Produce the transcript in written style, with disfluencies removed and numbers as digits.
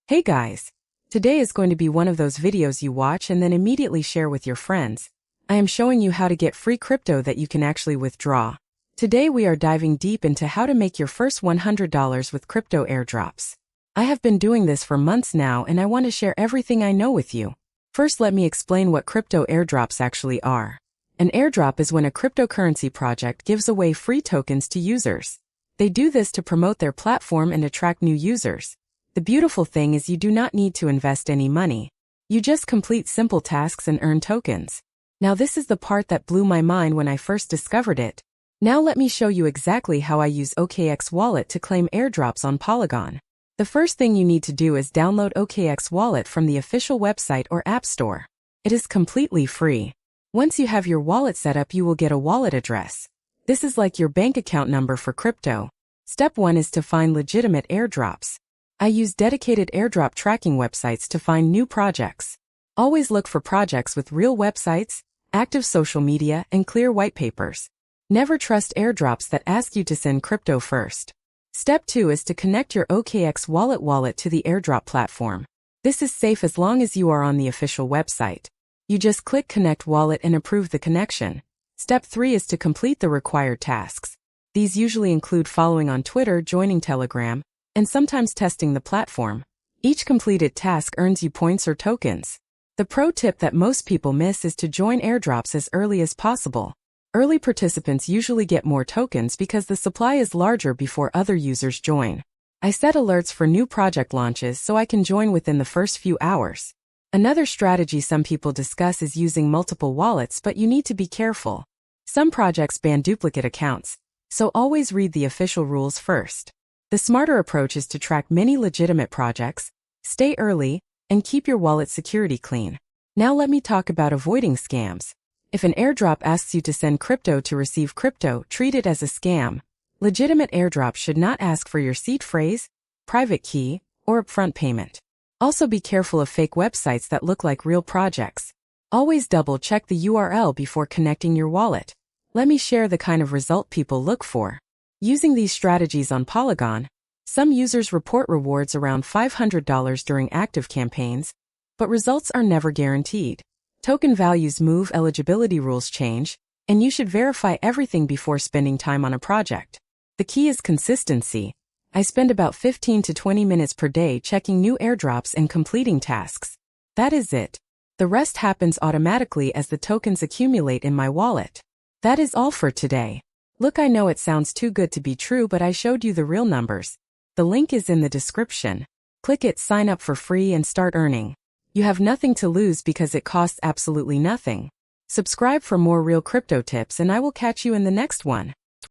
Hey guys! Today is going to be one of those videos you watch and then immediately share with your friends. I am showing you how to get free crypto that you can actually withdraw. Today we are diving deep into how to make your first $100 with crypto airdrops. I have been doing this for months now and I want to share everything I know with you. First, let me explain what crypto airdrops actually are. An airdrop is when a cryptocurrency project gives away free tokens to users. They do this to promote their platform and attract new users. The beautiful thing is you do not need to invest any money. You just complete simple tasks and earn tokens. Now this is the part that blew my mind when I first discovered it. Now let me show you exactly how I use OKX Wallet to claim airdrops on Polygon. The first thing you need to do is download OKX Wallet from the official website or app store. It is completely free. Once you have your wallet set up, you will get a wallet address. This is like your bank account number for crypto. Step 1 is to find legitimate airdrops. I use dedicated airdrop tracking websites to find new projects. Always look for projects with real websites, active social media, and clear white papers. Never trust airdrops that ask you to send crypto first. Step 2 is to connect your OKX wallet to the airdrop platform. This is safe as long as you are on the official website. You just click Connect Wallet and approve the connection. Step 3 is to complete the required tasks. These usually include following on Twitter, joining Telegram, and sometimes testing the platform. Each completed task earns you points or tokens. The pro tip that most people miss is to join airdrops as early as possible. Early participants usually get more tokens because the supply is larger before other users join. I set alerts for new project launches so I can join within the first few hours. Another strategy some people discuss is using multiple wallets, but you need to be careful. Some projects ban duplicate accounts, so always read the official rules first. The smarter approach is to track many legitimate projects, stay early, and keep your wallet security clean. Now let me talk about avoiding scams. If an airdrop asks you to send crypto to receive crypto, treat it as a scam. Legitimate airdrops should not ask for your seed phrase, private key, or upfront payment. Also be careful of fake websites that look like real projects. Always double-check the URL before connecting your wallet. Let me share the kind of result people look for. Using these strategies on Polygon, some users report rewards around $500 during active campaigns, but results are never guaranteed. Token values move, eligibility rules change, and you should verify everything before spending time on a project. The key is consistency. I spend about 15 to 20 minutes per day checking new airdrops and completing tasks. That is it. The rest happens automatically as the tokens accumulate in my wallet. That is all for today. Look, I know it sounds too good to be true, but I showed you the real numbers. The link is in the description. Click it, sign up for free, and start earning. You have nothing to lose because it costs absolutely nothing. Subscribe for more real crypto tips and I will catch you in the next one.